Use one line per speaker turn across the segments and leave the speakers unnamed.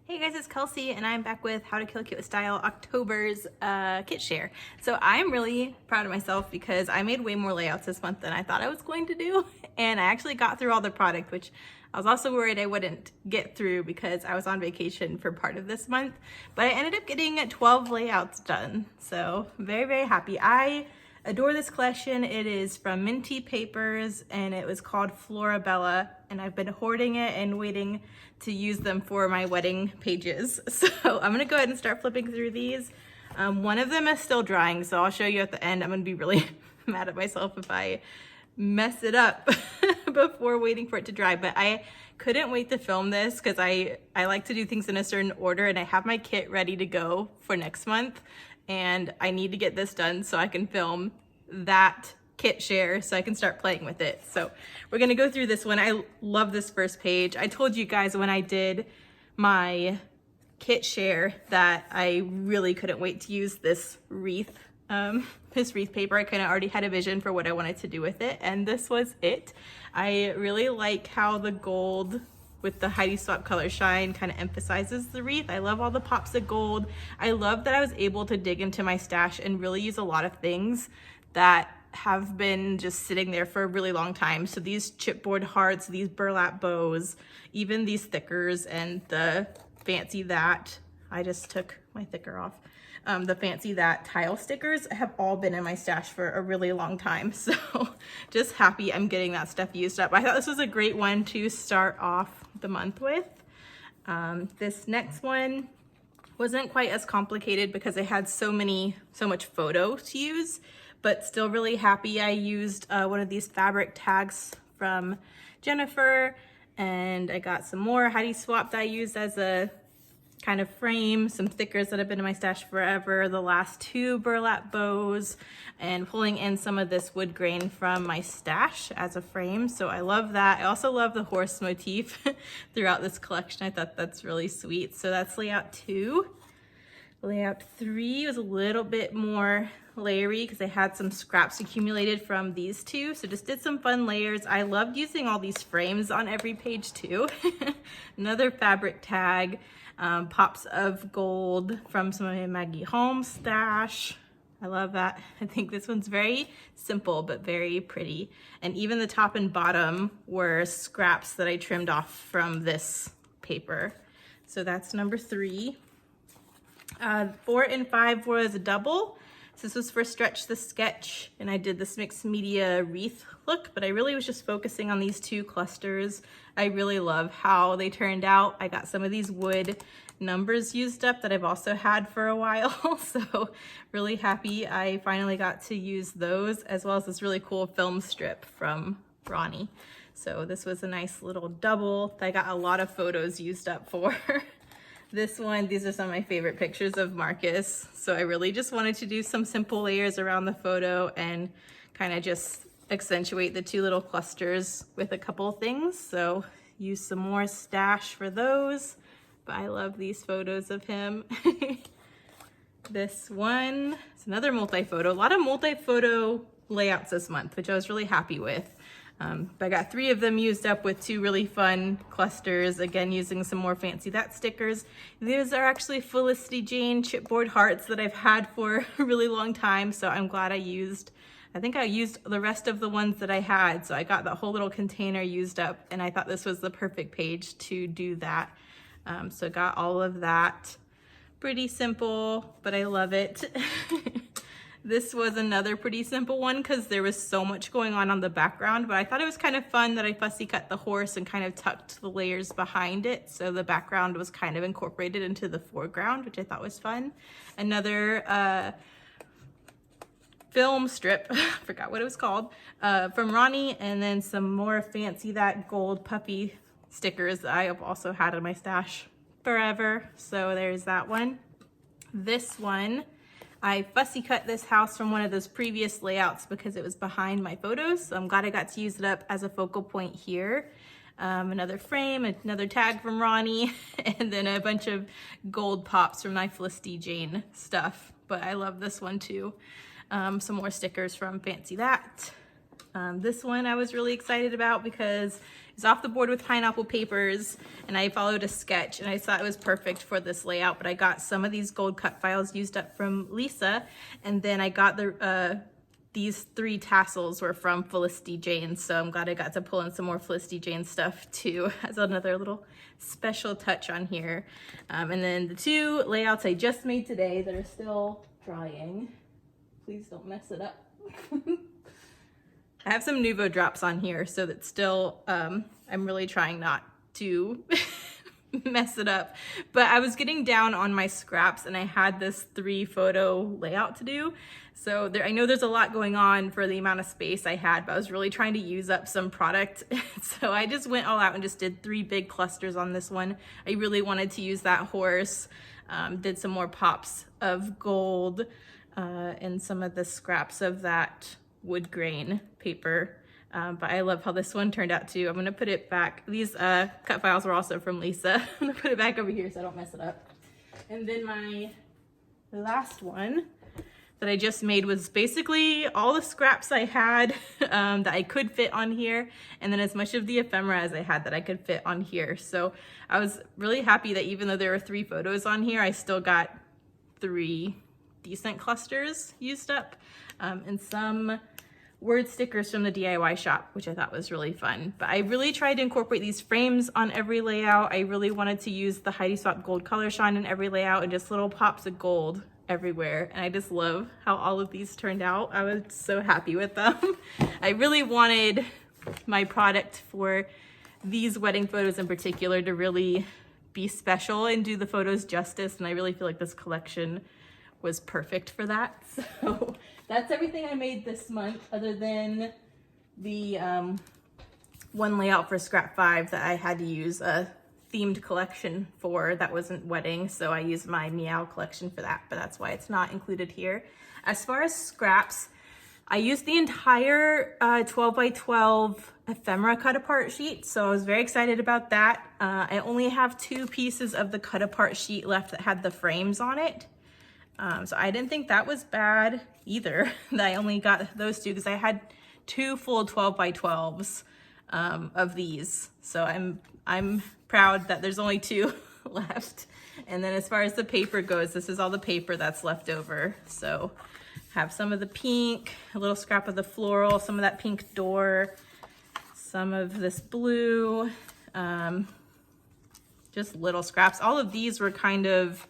Hey guys, it's Kelsey and I'm back with How to Kill a Kit with Style October's kit share. So I'm really proud of myself because I made way more layouts this month than I thought I was going to do, and I actually got through all the product, which I was also worried I wouldn't get through because I was on vacation for part of this month, but I ended up getting 12 layouts done. So very happy. I adore this collection. It is from Minty Papers and it was called Florabella, and I've been hoarding it and waiting to use them for my wedding pages. So I'm gonna go ahead and start flipping through these. One of them is still drying, so I'll show you at the end. I'm gonna be really mad at myself if I mess it up before waiting for it to dry, but I couldn't wait to film this because I like to do things in a certain order, and I have my kit ready to go for next month, and I need to get this done so I can film that kit share so I can start playing with it. So we're gonna go through this one. I love this first page. I told you guys when I did my kit share that I really couldn't wait to use this wreath paper. I kind of already had a vision for what I wanted to do with it, and this was it. I really like how the gold with the Heidi Swapp color shine kind of emphasizes the wreath. I love all the pops of gold. I love that I was able to dig into my stash and really use a lot of things that have been just sitting there for a really long time. So these chipboard hearts, these burlap bows, even these thickers, and the fancy that, I just took my thicker off. The fancy that tile stickers have all been in my stash for a really long time. So just happy I'm getting that stuff used up. I thought this was a great one to start off the month with. This next one wasn't quite as complicated because I had so much photo to use, but still really happy. I used one of these fabric tags from Jennifer, and I got some more Heidi Swapp that I used as a kind of frame, some thickers that have been in my stash forever, the last two burlap bows, and pulling in some of this wood grain from my stash as a frame. So I love that. I also love the horse motif throughout this collection. I thought that's really sweet. So that's layout 2. Layout 3 was a little bit more layery because I had some scraps accumulated from these two. So just did some fun layers. I loved using all these frames on every page too. Another fabric tag, pops of gold from some of my Maggie Holmes stash. I love that. I think this one's very simple but very pretty. And even the top and bottom were scraps that I trimmed off from this paper. So that's number 3. 4 and 5 was a double. So this was for Stretch the Sketch, and I did this mixed media wreath look, but I really was just focusing on these two clusters. I really love how they turned out. I got some of these wood numbers used up that I've also had for a while, so really happy I finally got to use those, as well as this really cool film strip from Ronnie. So this was a nice little double that I got a lot of photos used up for. This one, these are some of my favorite pictures of Marcus. So I really just wanted to do some simple layers around the photo and kind of just accentuate the two little clusters with a couple things. So use some more stash for those, but I love these photos of him. This one is another multi-photo. A lot of multi-photo layouts this month, which I was really happy with. But I got 3 of them used up with 2 really fun clusters, again using some more fancy that stickers. These are actually Felicity Jane chipboard hearts that I've had for a really long time, so I'm glad I think I used the rest of the ones that I had, so I got the whole little container used up, and I thought this was the perfect page to do that. So got all of that. Pretty simple, but I love it. This was another pretty simple one because there was so much going on the background, but I thought it was kind of fun that I fussy cut the horse and kind of tucked the layers behind it, so the background was kind of incorporated into the foreground, which I thought was fun. Another film strip, I forgot what it was called, from Ronnie, and then some more fancy that gold puffy stickers that I have also had in my stash forever. So there's that one. This one, I fussy cut this house from one of those previous layouts because it was behind my photos, so I'm glad I got to use it up as a focal point here. Another frame, another tag from Ronnie, and then a bunch of gold pops from my Felicity Jane stuff, but I love this one too. Some more stickers from Fancy That. This one I was really excited about because it's off the board with pineapple papers, and I followed a sketch and I thought it was perfect for this layout, but I got some of these gold cut files used up from Lisa, and then I got these 3 tassels were from Felicity Jane, so I'm glad I got to pull in some more Felicity Jane stuff too as another little special touch on here. And then the 2 layouts I just made today that are still drying. Please don't mess it up. I have some Nuvo drops on here, so that still, I'm really trying not to mess it up. But I was getting down on my scraps and I had this 3 photo layout to do. So I know there's a lot going on for the amount of space I had, but I was really trying to use up some product. So I just went all out and just did 3 big clusters on this one. I really wanted to use that horse, did some more pops of gold, and some of the scraps of that wood grain paper. But I love how this one turned out too. I'm gonna put it back. These cut files were also from Lisa. I'm gonna put it back over here so I don't mess it up. And then my last one that I just made was basically all the scraps I had that I could fit on here, and then as much of the ephemera as I had that I could fit on here. So I was really happy that even though there were 3 photos on here, I still got 3 decent clusters used up, and some word stickers from the DIY shop, which I thought was really fun. But I really tried to incorporate these frames on every layout. I really wanted to use the Heidi Swapp gold color shine in every layout and just little pops of gold everywhere. And I just love how all of these turned out. I was so happy with them. I really wanted my product for these wedding photos in particular to really be special and do the photos justice. And I really feel like this collection was perfect for that. So that's everything I made this month, other than the one layout for scrap 5 that I had to use a themed collection for that wasn't wedding, so I used my Meow collection for that, but that's why it's not included here. As far as scraps, I used the entire 12 by 12 ephemera cut apart sheet, so I was very excited about that. I only have 2 pieces of the cut apart sheet left that had the frames on it. So I didn't think that was bad either, that I only got those 2 because I had 2 full 12 by 12s of these. So I'm proud that there's only 2 left. And then as far as the paper goes, this is all the paper that's left over. So have some of the pink, a little scrap of the floral, some of that pink door, some of this blue, just little scraps. All of these were kind of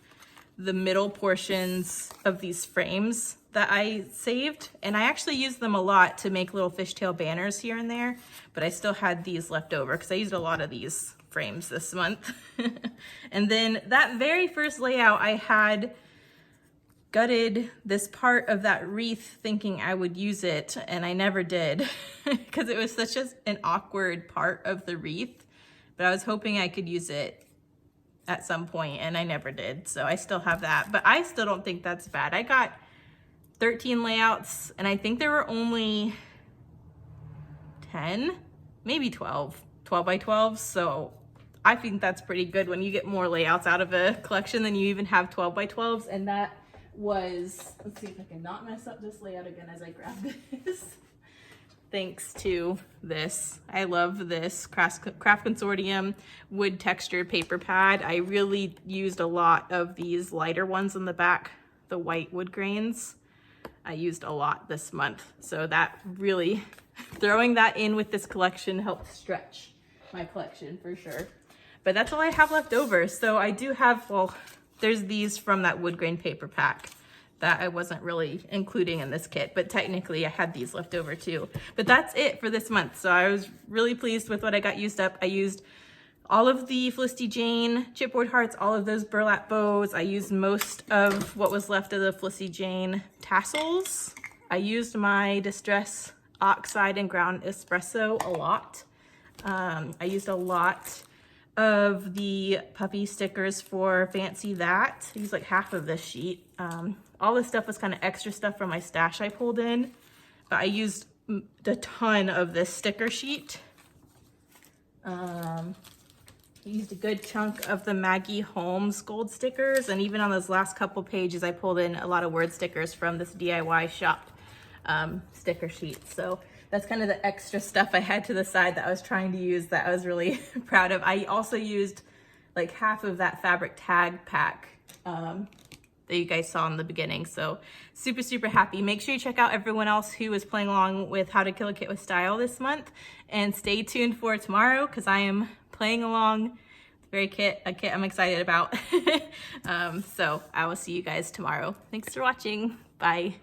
the middle portions of these frames that I saved, and I actually used them a lot to make little fishtail banners here and there, but I still had these left over because I used a lot of these frames this month. And then that very first layout, I had gutted this part of that wreath thinking I would use it, and I never did because it was such an awkward part of the wreath, but I was hoping I could use it at some point, and I never did, so I still have that. But I still don't think that's bad. I got 13 layouts, and I think there were only 10, maybe 12 by 12, so I think that's pretty good when you get more layouts out of a collection than you even have 12 by 12s. And that was, let's see if I can not mess up this layout again as I grab this. Thanks to this. I love this Craft Consortium wood textured paper pad. I really used a lot of these lighter ones in the back, the white wood grains. I used a lot this month. So that really, throwing that in with this collection helped stretch my collection for sure. But that's all I have left over. So I do have, well, there's these from that wood grain paper pack that I wasn't really including in this kit, but technically I had these left over too. But that's it for this month. So I was really pleased with what I got used up. I used all of the Felicity Jane chipboard hearts, all of those burlap bows. I used most of what was left of the Felicity Jane tassels. I used my Distress Oxide and Ground Espresso a lot. I used a lot of the puppy stickers for Fancy That. I used like half of this sheet. All this stuff was kind of extra stuff from my stash I pulled in, but I used a ton of this sticker sheet. I used a good chunk of the Maggie Holmes gold stickers, and even on those last couple pages I pulled in a lot of word stickers from this DIY shop sticker sheet. So that's kind of the extra stuff I had to the side that I was trying to use that I was really proud of. I also used like half of that fabric tag pack that you guys saw in the beginning. So super, super happy. Make sure you check out everyone else who is playing along with How to Kill a Kit with Style this month, and stay tuned for tomorrow because I am playing along with a kit I'm excited about. So I will see you guys tomorrow. Thanks for watching. Bye.